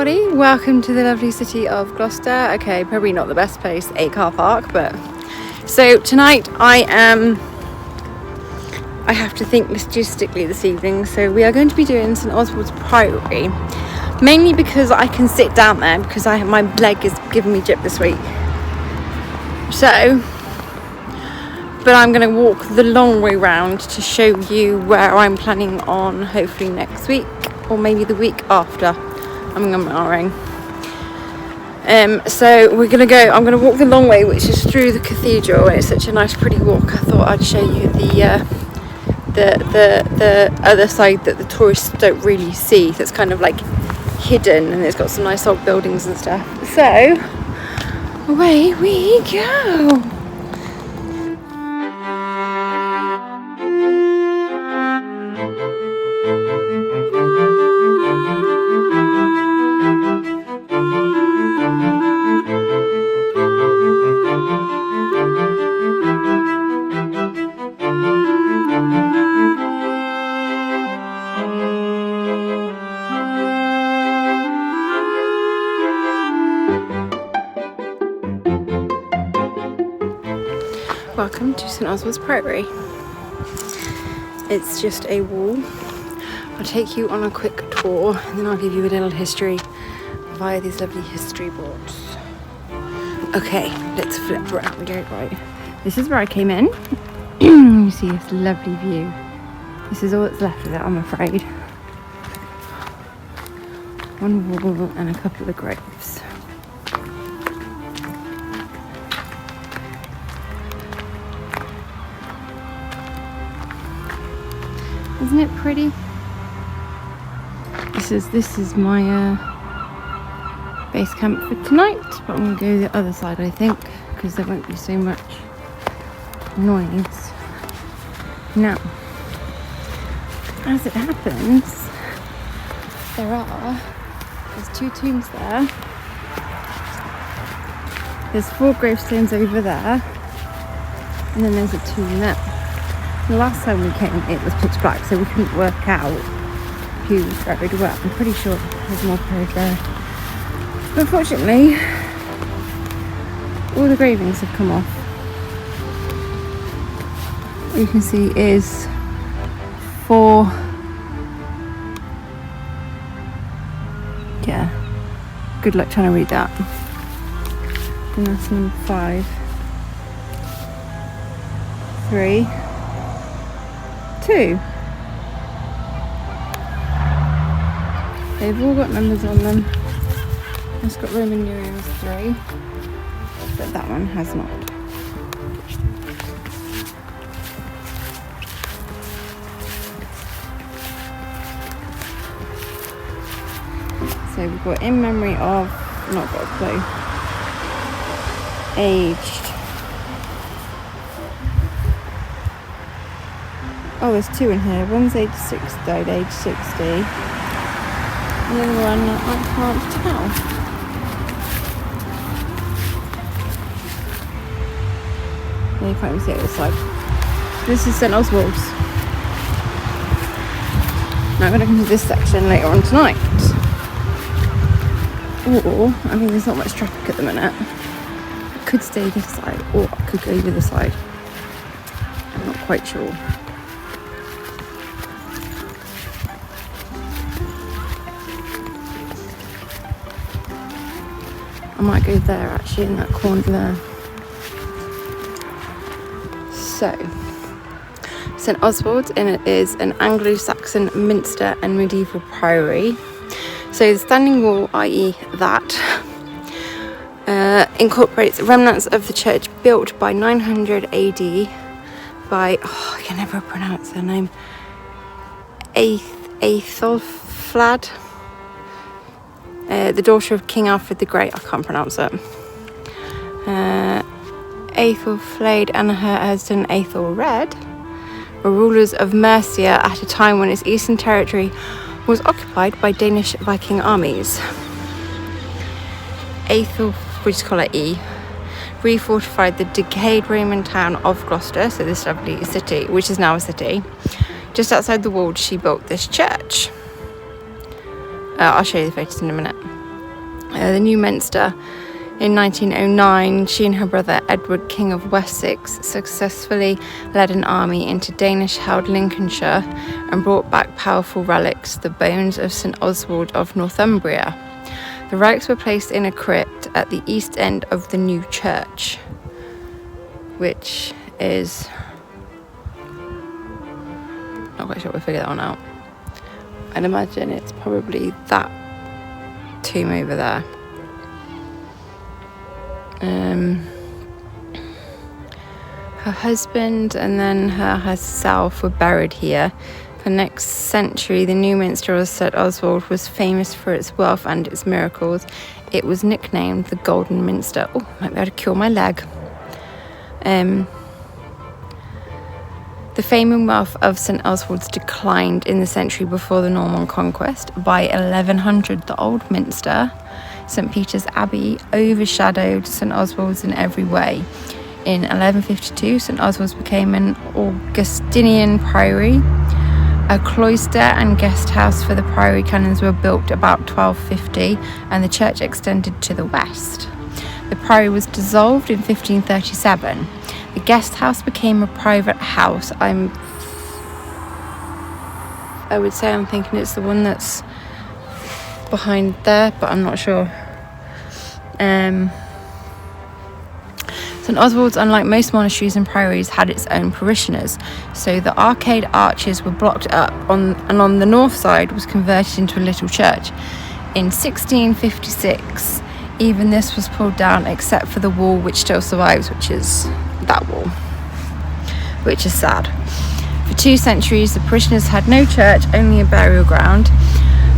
everybody, welcome to the lovely city of Gloucester. Okay, probably not the best place, a car park, but so tonight I have to think logistically this evening, so we are going to be doing St Oswalds Priory, mainly because I can sit down there because my leg is giving me jip this week. So but I'm going to walk the long way round to show you where I'm planning on, hopefully next week or maybe the week after. I'm going so I'm going to walk the long way, which is through the cathedral, and it's such a nice pretty walk. I thought I'd show you the other side that the tourists don't really see, that's kind of like hidden, and it's got some nice old buildings and stuff. So away we go. Welcome to St Oswalds Priory. It's just a wall. I'll take you on a quick tour and then I'll give you a little history via these lovely history boards. Okay, let's flip around. Right, this is where I came in. You see this lovely view. This is all that's left of it, I'm afraid. One wall and a couple of graves. Isn't it pretty? This is my base camp for tonight, but I'm going to go the other side, I think, because there won't be so much noise. Now, as it happens, there's 2 tombs there. There's 4 gravestones over there, and then there's a tomb there. The last time we came, it was pitch black, so we couldn't work out who was buried where. I'm pretty sure there's more buried there. But unfortunately, all the gravings have come off. What you can see is 4. Yeah, good luck trying to read that. And that's number 5. 3. 2. They've all got numbers on them. It's got Roman numerals 3, but that one has not. So we've got in memory of, not got a clue, aged. Oh, there's 2 in here. One's age 6, died age 60. The other one, I can't tell. Yeah, you can't even see it this side. This is St Oswald's. Now I'm going to come to this section later on tonight. Or, I mean, there's not much traffic at the minute. I could stay this side, or I could go the other side. I'm not quite sure. I might go there, actually, in that corner there. So, St Oswald's is an Anglo-Saxon minster and medieval priory. So the standing wall, i.e. that, incorporates remnants of the church built by 900 AD by, I can never pronounce her name, Aethelflaed. The daughter of King Alfred the Great, I can't pronounce it. Aethelflaed and her husband Aethelred were rulers of Mercia at a time when its eastern territory was occupied by Danish Viking armies. Aethel, we just call it E, refortified the decayed Roman town of Gloucester, so this lovely city, which is now a city. Just outside the walls, she built this church. I'll show you the photos in a minute. the new Minster. In 1909, she and her brother Edward, King of Wessex, successfully led an army into Danish-held Lincolnshire and brought back powerful relics, the bones of St Oswald of Northumbria. The relics were placed in a crypt at the east end of the new church, which is... not quite sure we'll figure that one out. I'd imagine it's probably that tomb over there. Her husband and then herself were buried here. For the next century, the new Minster of St Oswald was famous for its wealth and its miracles. It was nicknamed the Golden Minster. Oh, might be able to cure my leg. The fame and wealth of St Oswald's declined in the century before the Norman conquest. By 1100, the old Minster, St Peter's Abbey, overshadowed St Oswald's in every way. In 1152, St Oswald's became an Augustinian priory. A cloister and guest house for the priory canons were built about 1250, and the church extended to the west. The priory was dissolved in 1537. The guest house became a private house. I would say I'm thinking it's the one that's behind there, but I'm not sure. St Oswald's, unlike most monasteries and priories, had its own parishioners, so the arcade arches were blocked up and on the north side was converted into a little church. In 1656, even this was pulled down except for the wall which still survives, which is that wall, which is sad. For 2 centuries, the parishioners had no church, only a burial ground.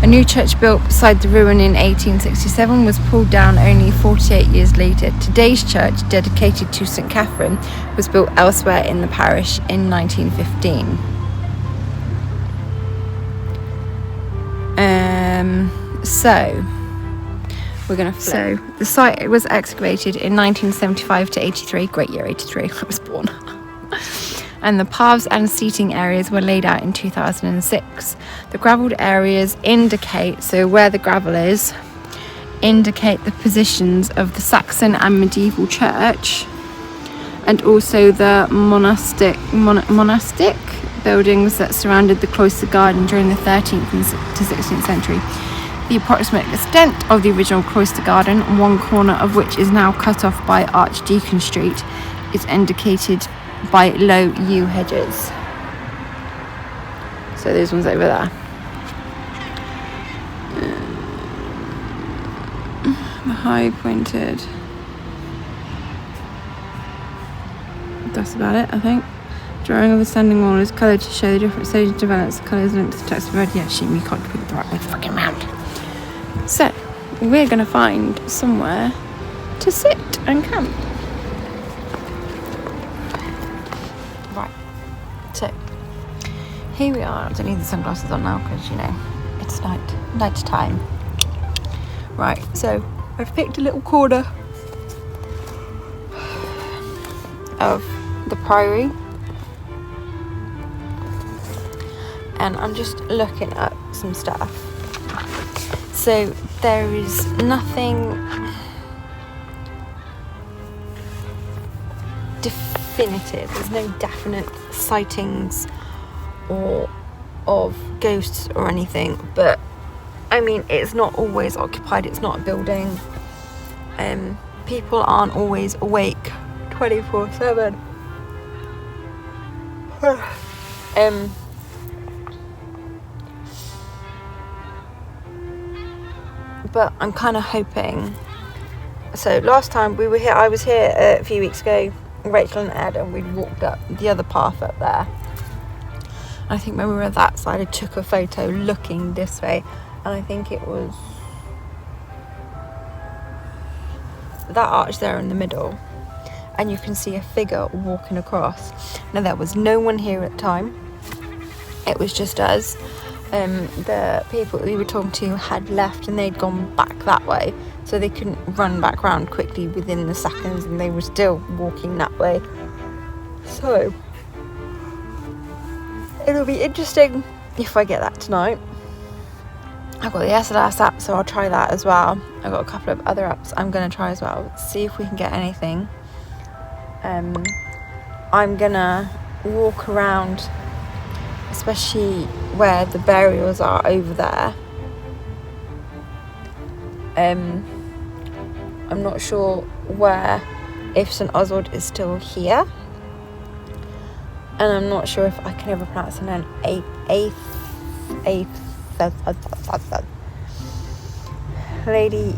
A new church built beside the ruin in 1867 was pulled down only 48 years later. Today's church, dedicated to St Catherine, was built elsewhere in the parish in 1915. So we're going to flip. So the site was excavated in 1975 to 83. Great year, 83. I was born. And the paths and seating areas were laid out in 2006. The gravelled areas indicate, so where the gravel is, indicate the positions of the Saxon and medieval church, and also the monastic buildings that surrounded the cloister garden during the 13th to 16th century. The approximate extent of the original cloister garden, one corner of which is now cut off by Archdeacon Street, is indicated by low yew hedges. So those ones over there. The high pointed. That's about it, I think. Drawing of the standing wall is coloured to show the different stages of developments. The colours linked to the text of red. Yeah, shame you can't put it the right way fucking round. So we're gonna find somewhere to sit and camp. Right. So here we are. I don't need the sunglasses on now because it's night time. Right. So I've picked a little corner of the priory, and I'm just looking at some stuff. So there is nothing definitive. There's no definite sightings or of ghosts or anything, but I mean, it's not always occupied. It's not a building. People aren't always awake 24/7. But I'm kind of hoping. So last time we were here, I was here a few weeks ago. Rachel and Ed, and we'd walked up the other path up there. I think when we were at that side, I took a photo looking this way, and I think it was that arch there in the middle, and you can see a figure walking across. Now there was no one here at the time. It was just us. The people we were talking to had left and they'd gone back that way, so they couldn't run back round quickly within the seconds, and they were still walking that way. So it'll be interesting if I get that tonight. I've got the SLS app, so I'll try that as well. I've got a couple of other apps I'm going to try as well. See if we can get anything. I'm going to walk around, especially where the burials are over there. I'm not sure if St Oswald is still here. And I'm not sure if I can ever pronounce her name. Lady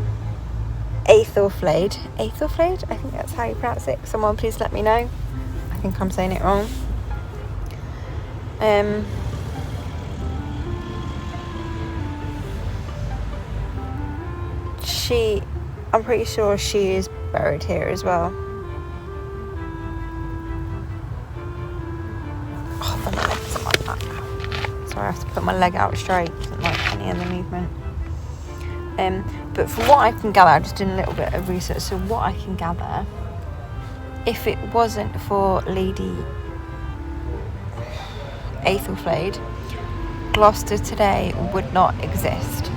Aethelflaed. Aethelflaed? I think that's how you pronounce it. Someone please let me know. I think I'm saying it wrong. I'm pretty sure she is buried here as well. Oh, my leg isn't like that. Sorry, I have to put my leg out straight. It doesn't like any other movement. But from what I can gather, I'm just doing a little bit of research. So what I can gather, if it wasn't for Lady Aethelflaed, Gloucester today would not exist.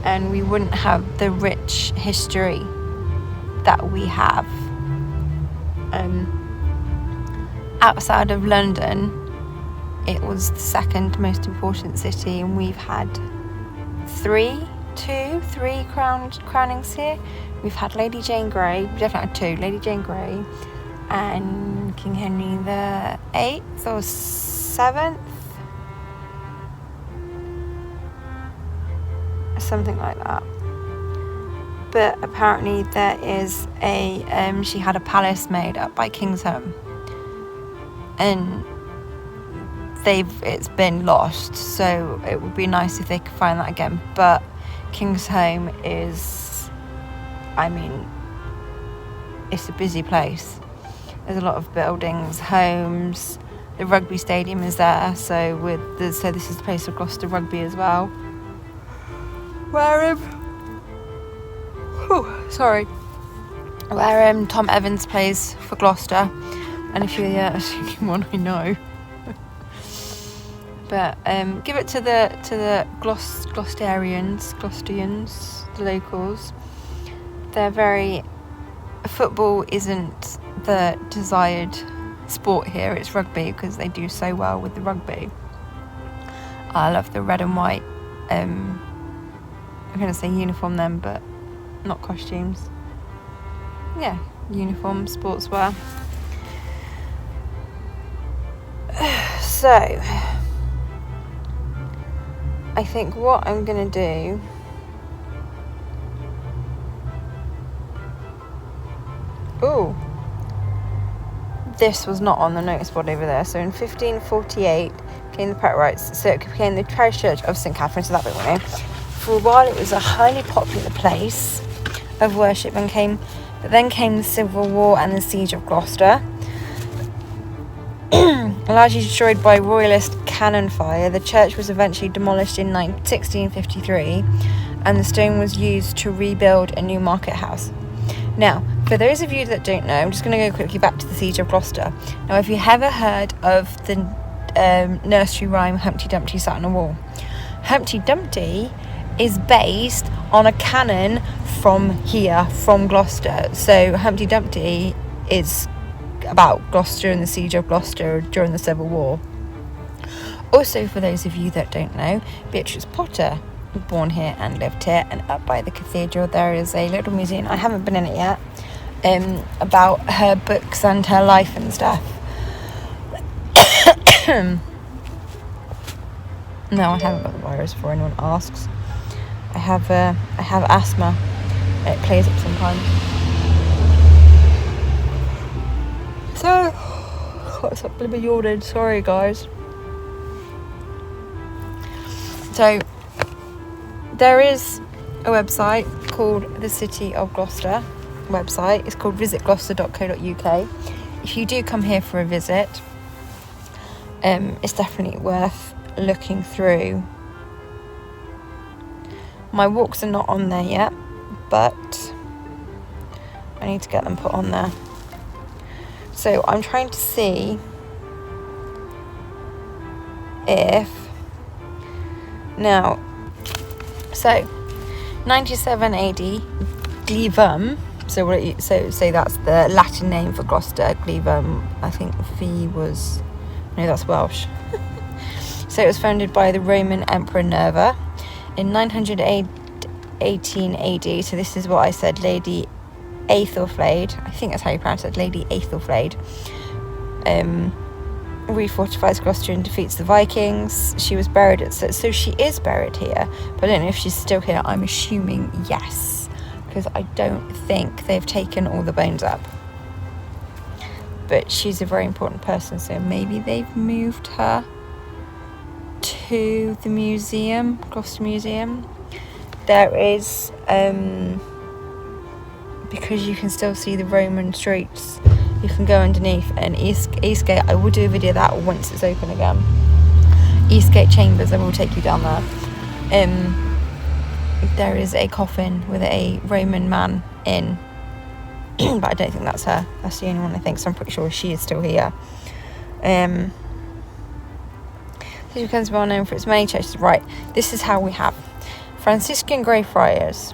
And we wouldn't have the rich history that we have. Outside of London, it was the second most important city, and we've had three crownings here. We've had Lady Jane Grey, we definitely had two, Lady Jane Grey and King Henry the 8th or 7th, something like that. But apparently there is she had a palace made up by Kingsholm, and it's been lost, so it would be nice if they could find that again. But Kingsholm is, it's a busy place. There's a lot of buildings, homes. The rugby stadium is there, so this is the place for Gloucester Rugby as well. Where Tom Evans plays for Gloucester, and if you're the only one I know. But give it to the Gloucesterians, the locals. Football isn't the desired sport here. It's rugby, because they do so well with the rugby. I love the red and white. I'm going to say uniform then, but not costumes. Yeah, uniform, sportswear. So, I think what I'm going to do this was not on the notice board over there. So in 1548 came the Priorites, so it became the parish church of St Catherine, so that bit we know. For a while it was a highly popular place of worship, but then came the Civil War and the Siege of Gloucester. Largely destroyed by royalist cannon fire, the church was eventually demolished in 1653, and the stone was used to rebuild a new market house. Now, for those of you that don't know, I'm just going to go quickly back to the Siege of Gloucester. Now, if you ever heard of the nursery rhyme Humpty Dumpty sat on a wall, Humpty Dumpty is based on a cannon from Gloucester. So Humpty Dumpty is about Gloucester and the Siege of Gloucester during the Civil War. Also, for those of you that don't know, Beatrice Potter was born here and lived here, and up by the cathedral there is a little museum, I haven't been in it yet, about her books and her life and stuff. No, I haven't got the virus, before anyone asks. I have asthma. It plays up sometimes. So, what's up, bloody yawning? Sorry, guys. So, there is a website called the City of Gloucester website. It's called visitgloucester.co.uk. If you do come here for a visit, it's definitely worth looking through. My walks are not on there yet, but I need to get them put on there. So I'm trying to see if now So 97 AD, Glevum. So that's the Latin name for Gloucester. Glevum, I think that's Welsh. So it was founded by the Roman Emperor Nerva in 918 AD. So this is what I said, Lady Aethelflaed. I think that's how you pronounce it, Lady Aethelflaed. Refortifies Gloucester and defeats the Vikings. She was buried so she is buried here, but I don't know if she's still here. I'm assuming yes, because I don't think they've taken all the bones up. But she's a very important person, so maybe they've moved her to the museum, Gloucester Museum. There is, because you can still see the Roman streets, you can go underneath, and Eastgate, I will do a video of that once it's open again. Eastgate Chambers, I will take you down there. There is a coffin with a Roman man in, but I don't think that's her. That's the only one I think, so I'm pretty sure she is still here. This becomes well known for its many churches. Right, this is how we have Franciscan Grey Friars,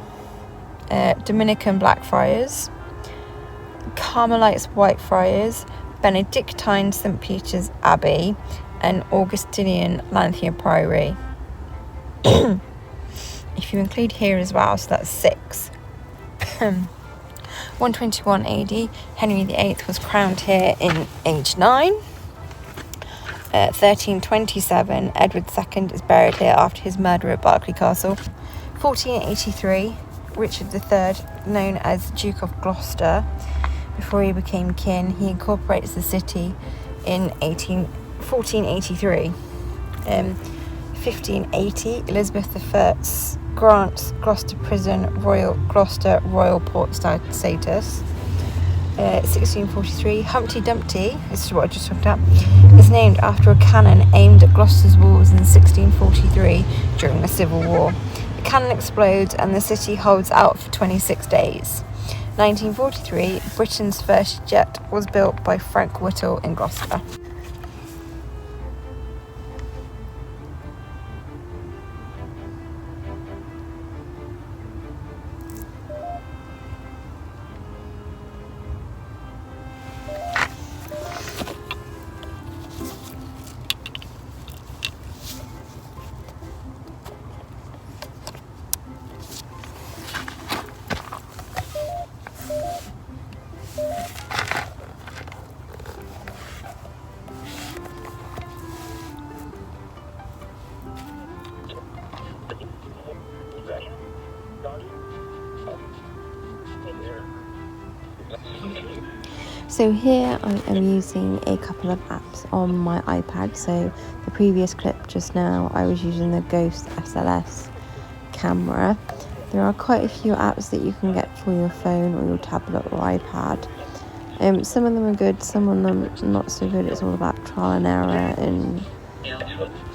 Dominican Black Friars, Carmelites White Friars, Benedictine St. Peter's Abbey, and Augustinian Lanthian Priory. If you include here as well, so that's 6. 121 AD, Henry VIII was crowned here in age 9. 1327, Edward II is buried here after his murder at Berkeley Castle. 1483, Richard III, known as Duke of Gloucester, before he became king, he incorporates the city in 1483. 1580, Elizabeth I grants Gloucester Prison Gloucester Royal Port status. 1643, Humpty Dumpty, this is what I just talked about, is named after a cannon aimed at Gloucester's walls in 1643 during the Civil War. The cannon explodes and the city holds out for 26 days. 1943, Britain's first jet was built by Frank Whittle in Gloucester. So here I am using a couple of apps on my iPad. So the previous clip just now, I was using the Ghost SLS camera. There are quite a few apps that you can get for your phone or your tablet or iPad. Some of them are good, some of them not so good. It's all about trial and error and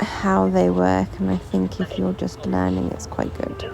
how they work, and I think if you're just learning, it's quite good.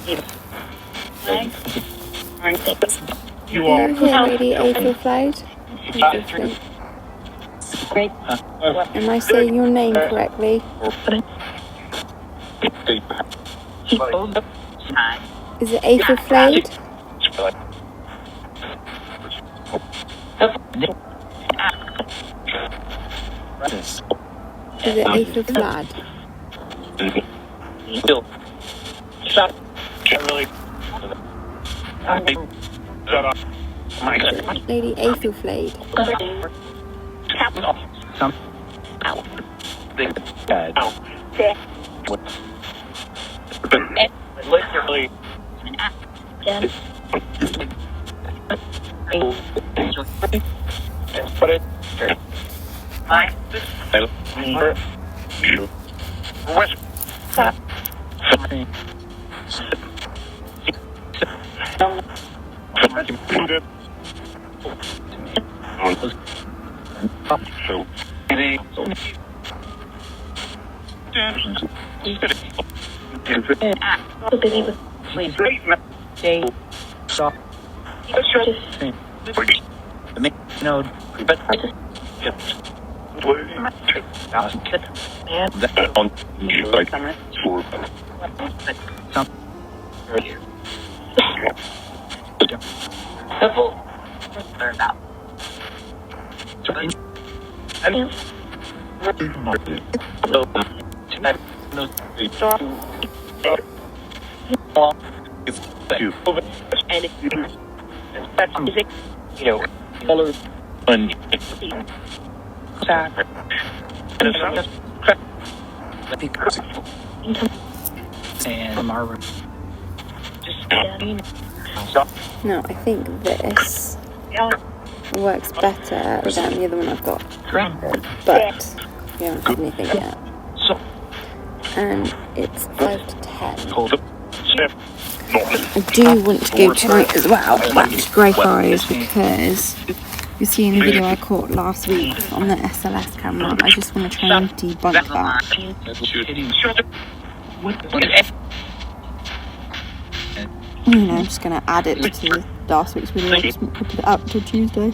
You are here, Lady Aethelflaed. Am I saying your name correctly? Is it Aethelflaed? Is it Aethelflaed? Lady Aethelflaed. No, I think this works better than the other one I've got, but we haven't had anything yet. And it's 5 to 10. I do want to go tonight as well back to Greyfriars because you see in the video I caught last week on the SLS camera. I just want to try and debunk that. You know, I'm just going to add it to last week's video. Just put it up till Tuesday.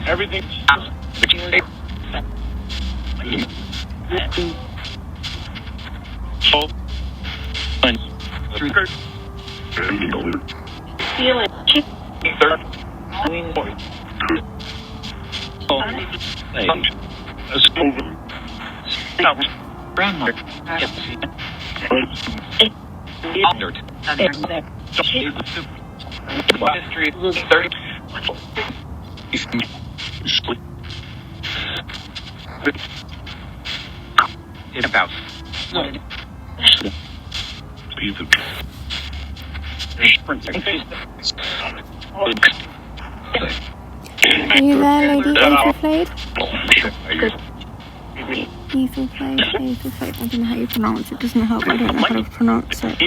Everything. Are you there, Lady Aethelflaed? Aethelflaed. I don't know how you pronounce it. Doesn't help. I don't know how to pronounce it.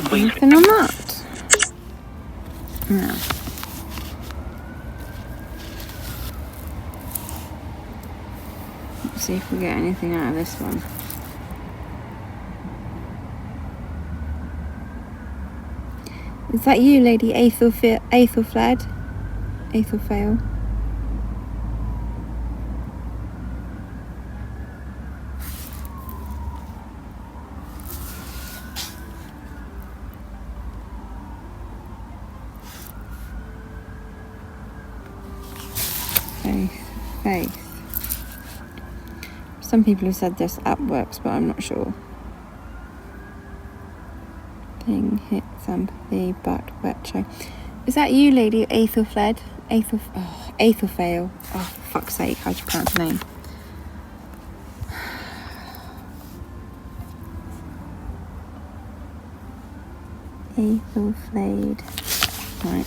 Anything on that? No. Let's see if we get anything out of this one. Is that you, Lady Aethelflaed? Aethelflaed? Faith. Some people have said this app works, but I'm not sure. Thing hits empathy, but retro. Is that you, lady? Aethelfled? Aethelfail. Oh, for fuck's sake, how do you pronounce the name? Aethelfled. Right.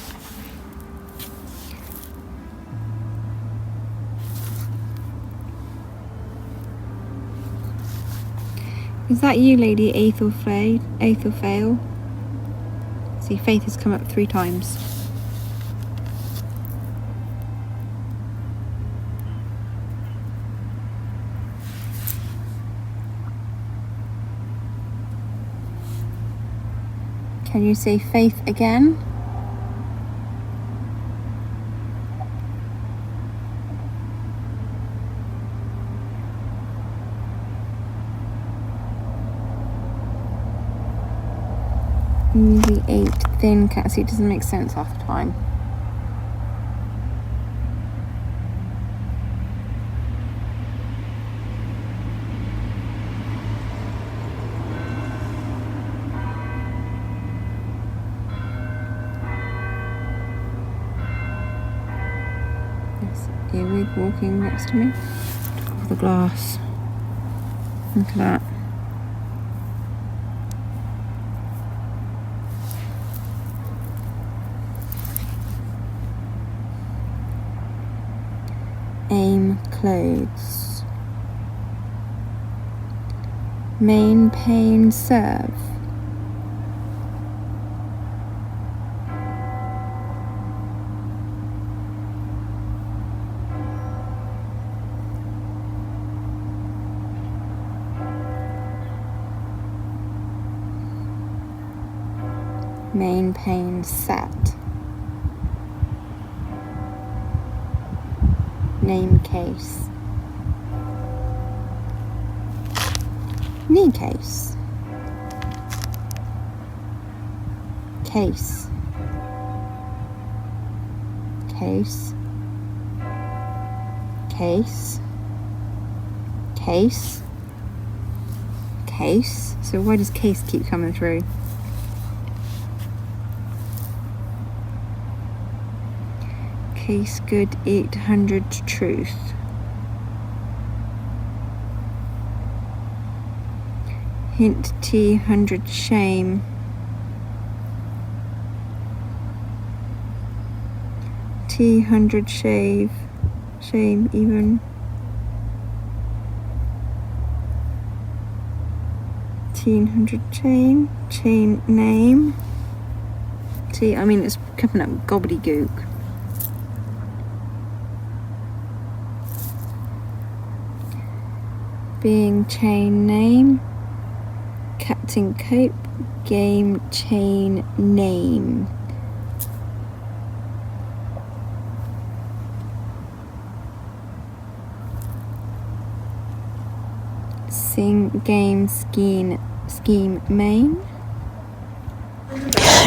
Is that you, lady? Aethelfail? See, Faith has come up 3 times. Can you say Faith again? Easy 8 thin cat. See, it doesn't make sense half the time. Yes, earwig walking next to me. Top of the glass. Look at that. Aim clothes. Main pain serve. Main pain set. Name case. Knee case. Case. Case. Case. Case. Case. So why does case keep coming through? Case good 800 truth. Hint T 100 shame. T 100 shave. Shame even. T 100 chain. Chain name. T, I mean it's coming up gobbledygook. Being chain name. Captain Cope. Game chain name. Sing game scheme main.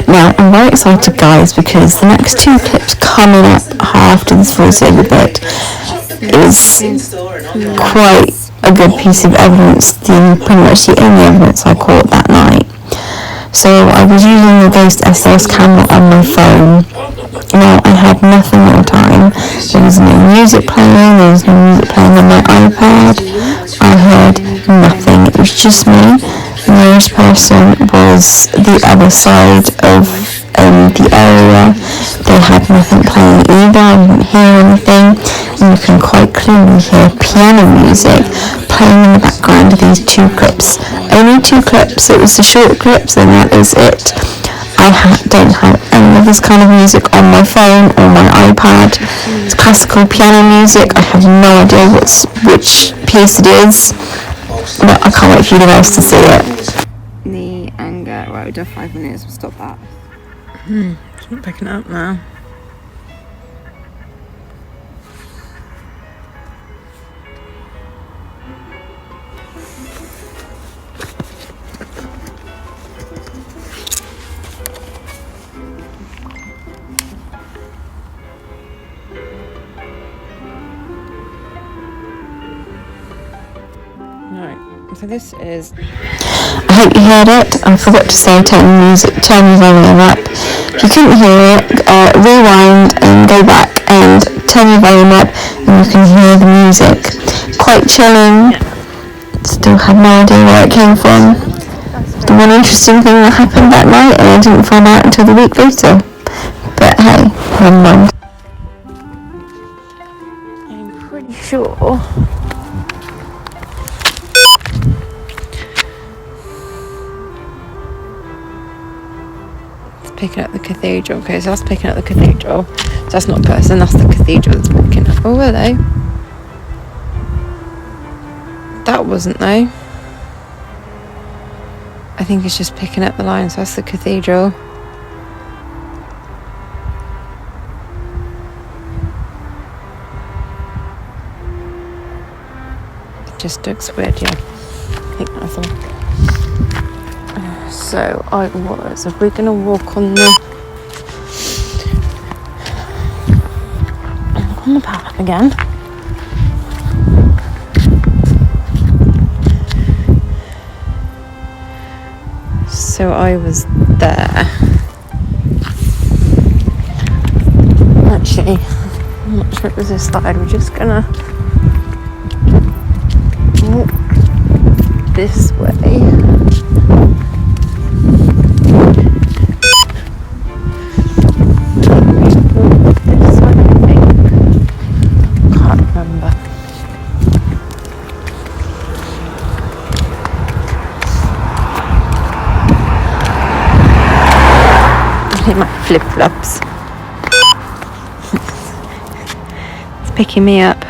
Now, I'm very excited, guys, because the next 2 clips coming up after this voiceover bit is quite a good piece of evidence, pretty much the only evidence I caught that night. So I was using the Ghost SLS camera on my phone. Now, I had nothing at the time. There was no music playing, on my iPad. I heard nothing. It was just me. The nearest person was the other side of the area. They had nothing playing either. I didn't hear anything. And you can quite clearly hear piano music playing in the background of these 2 clips. Only 2 clips. It was the short clips, and that is it. I don't have any of this kind of music on my phone or my iPad. It's classical piano music. I have no idea which piece it is, but I can't wait for you guys to see it. The anger. Right, we've done 5 minutes. We'll stop that. It's not picking up now. Right, so this is... I hope you heard it. I forgot to say turn the volume up. If you couldn't hear it, rewind and go back and turn your volume up and you can hear the music. Quite chilling. Still have no idea where it came from. The one interesting thing that happened that night, and I didn't find out until the week later. But hey, never mind. I'm pretty sure... picking up the cathedral. Okay, so that's picking up the cathedral. So that's not a person, that's the cathedral that's picking up. Oh, were they? That wasn't though. I think it's just picking up the line, so that's the cathedral. It just looks weird, yeah. I think that's all. So if we're going to walk on the path again. So I was there. Actually, I'm not sure it was this side. We're just going to walk this way. My flip-flops. It's picking me up.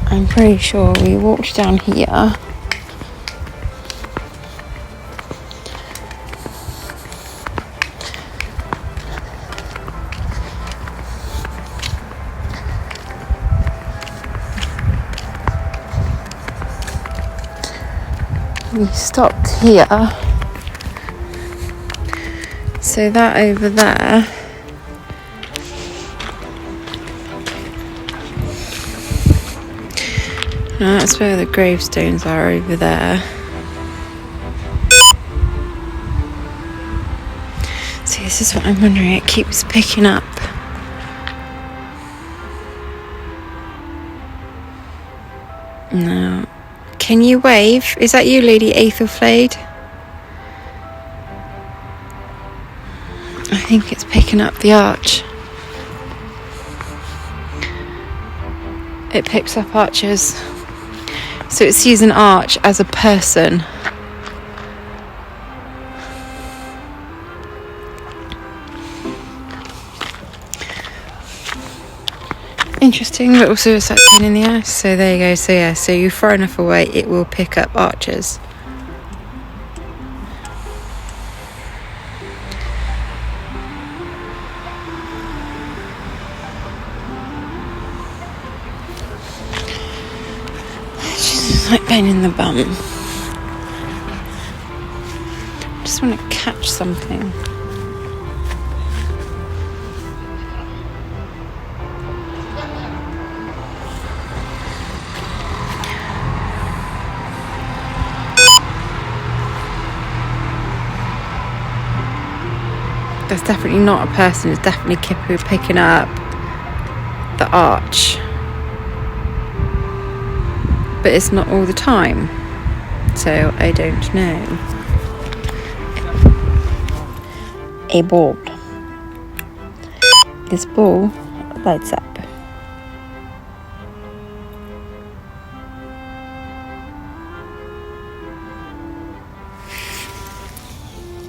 I'm pretty sure we walked down here. We stopped here, so that over there that's where the gravestones are, over there. See, this is what I'm wondering, it keeps picking up. No. Can you wave? Is that you, Lady Aethelflaed? I think it's picking up the arch. It picks up arches. So it sees an arch as a person. Interesting, but also it's like pain in the ass. So there you go. So yeah, so you throw enough away, it will pick up arches. It's just like pain in the bum. Just want to catch something. That's definitely not a person, it's definitely Kippu picking up the arch. But it's not all the time, so I don't know. A ball. This ball lights up.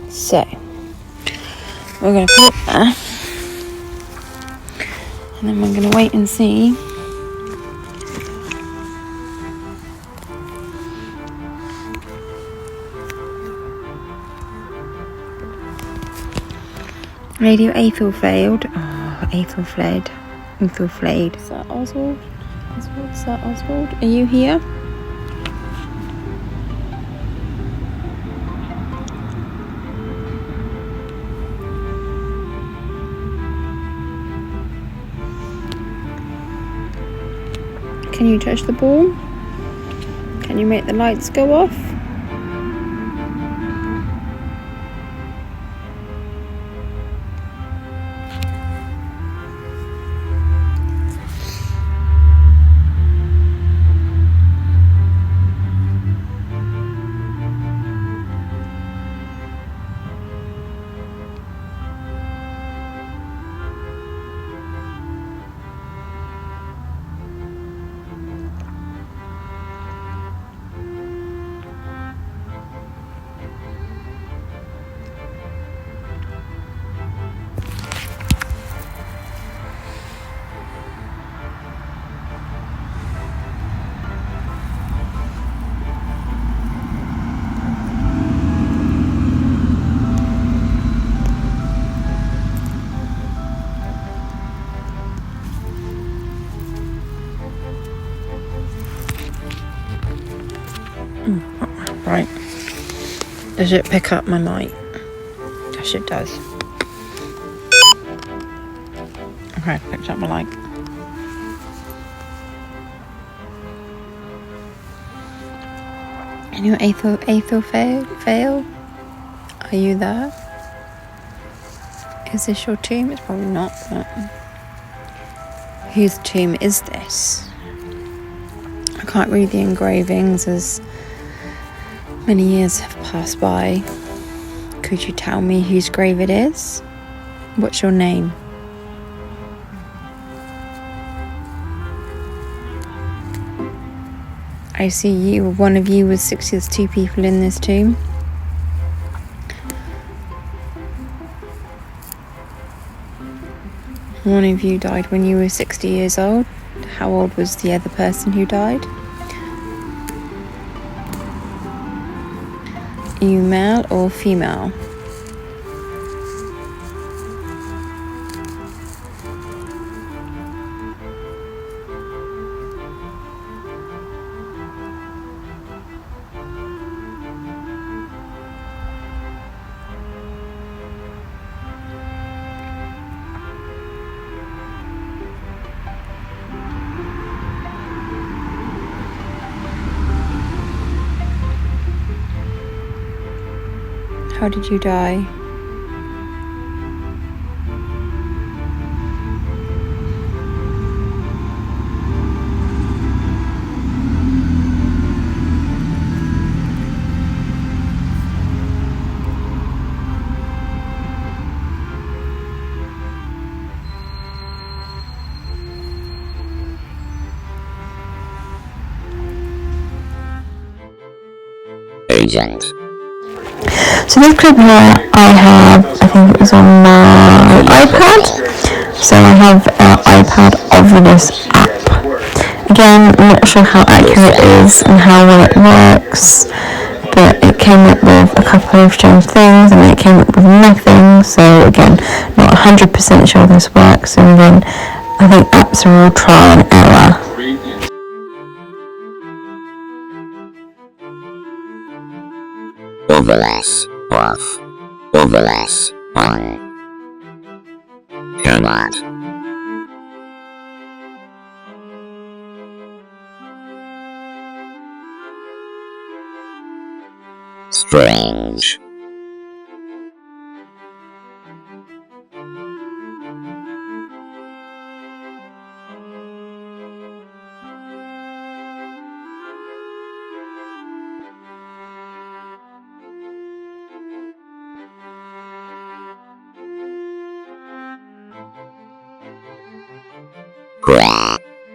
So we're going to put it there, and then we're going to wait and see. Radio Aethelflaed. Oh, Aethelflaed. Aethelflaed. Is that Oswald? Oswald? Is that Oswald? Are you here? Can you touch the ball? Can you make the lights go off? Right. Does it pick up my mic? Yes, it does. Okay, picked up my mic. And your Aethel fail? Are you there? Is this your tomb? It's probably not, but whose tomb is this? I can't read the engravings as many years have passed by. Could you tell me whose grave it is? What's your name? I see you. One of you was 6 years, 2 people in this tomb. One of you died when you were 60 years old. How old was the other person who died? Are you male or female? How did you die? Agent. So this clip here I have, I think it was on my iPad. So I have an iPad of this app. Again, I'm not sure how accurate it is and how well it works, but it came up with a couple of strange things and then it came up with nothing. So again, not 100% sure this works. And then I think apps are all trial and error. Overlays off. Overlays on. Cannot. Strange.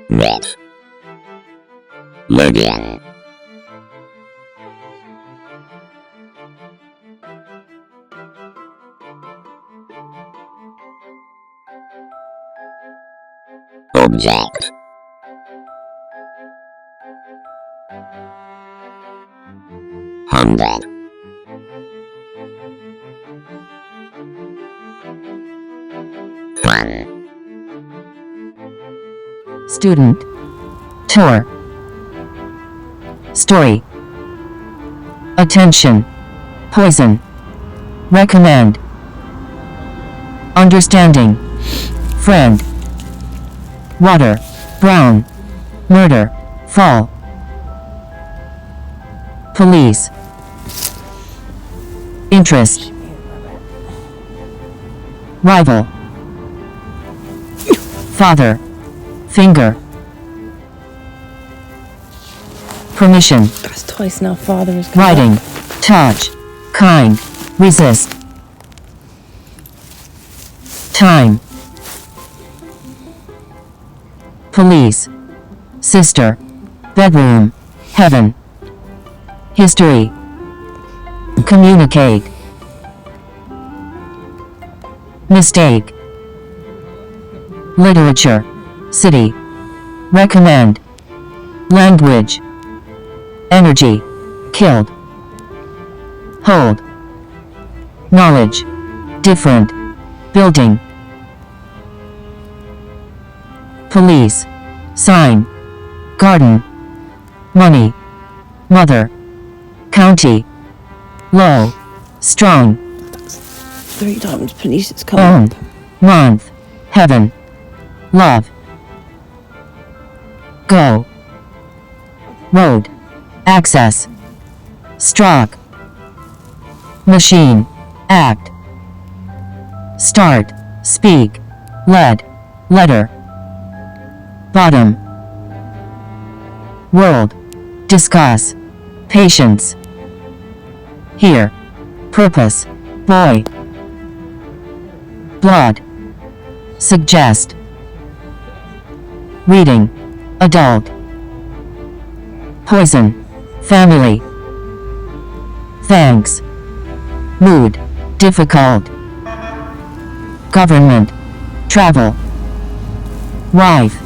Red. Logan. Object. Hundred. Fun. Student. Tour. Story. Attention. Poison. Recommend. Understanding. Friend. Water. Brown. Murder. Fall. Police. Interest. Rival. Father. Finger. Permission. That's twice now. Father is Writing. Touch. Kind. Resist. Time. Police. Sister. Bedroom. Heaven. History. Communicate. Mistake. Literature. City. Recommend. Language. Energy. Killed. Hold. Knowledge. Different. Building. Police. Sign. Garden. Money. Mother. County. Low. Strong. 3 times police has come Own. up. Month. Heaven. Love. Go. Road. Access. Struck. Machine. Act. Start. Speak. Lead. Letter. Bottom. World. Discuss. Patience. Here. Purpose. Boy. Blood. Suggest. Reading. Adult. Poison. Family. Thanks. Mood. Difficult. Government. Travel. Wife.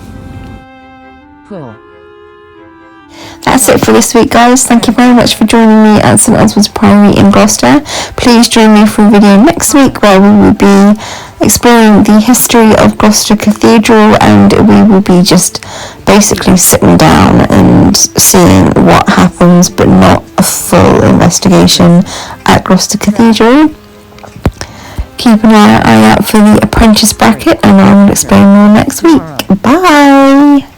Pull. That's it for this week, guys. Thank you very much for joining me at St Oswalds Priory in Gloucester. Please join me for a video next week where we will be exploring the history of Gloucester Cathedral, and we will be just basically sitting down and seeing what happens, but not a full investigation at Gloucester Cathedral. Keep an eye out for the apprentice bracket, and I will explain more next week. Bye!